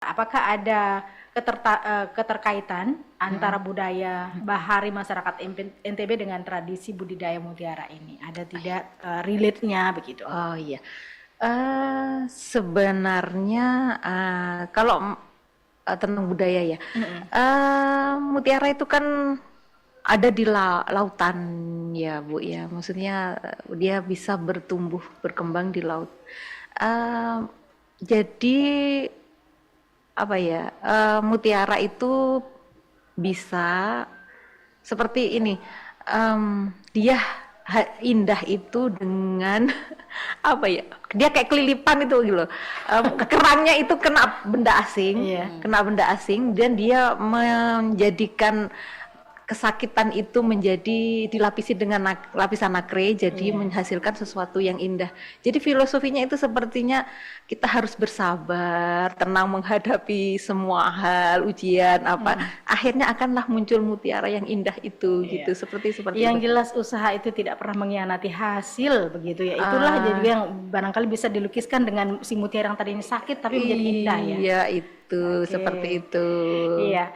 apakah ada keterkaitan antara budaya bahari masyarakat NTB dengan tradisi budidaya mutiara ini? Ada tidak relate-nya begitu? Oh iya. Sebenarnya kalau tentang budaya ya, mutiara itu kan ada di lautan ya Bu ya. Maksudnya dia bisa bertumbuh berkembang di laut. Eh, jadi apa ya? Mutiara itu bisa seperti ini. Dia indah itu dengan apa ya? Dia kayak kelilipan itu gitu loh. Kerangnya itu kena benda asing dan dia menjadikan kesakitan itu menjadi dilapisi dengan lapisan nacre, jadi menghasilkan sesuatu yang indah. Jadi filosofinya itu sepertinya kita harus bersabar, tenang menghadapi semua hal, ujian apa. Akhirnya akanlah muncul mutiara yang indah itu gitu. Seperti Yang itu. jelas usaha itu tidak pernah mengkhianati hasil begitu ya. Itulah jadi yang barangkali bisa dilukiskan dengan si mutiara yang tadinya sakit tapi menjadi indah ya. Iya itu seperti itu. Iya,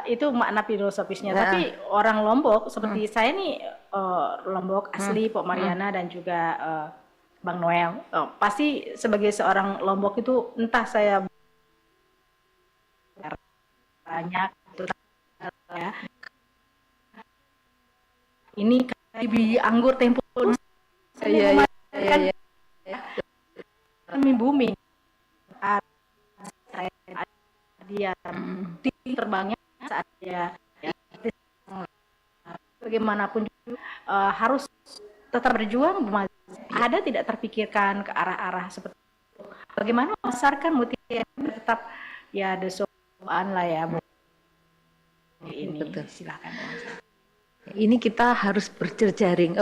itu makna filosofisnya. Tapi orang Lombok seperti saya nih, Lombok asli, Pok Mariana dan juga Bang Noel, pasti sebagai seorang Lombok itu entah saya banyak gitu, ya. Ini kayak anggur tempo Iya. kami booming. Dia terbangnya saat dia bagaimanapun harus tetap berjuang. Ada tidak terpikirkan ke arah-arah seperti itu? Bagaimana memasarkan mutiara tetap ya desokan lah ya Bu. Ini Betul. silakan. Ini kita harus berjejaring.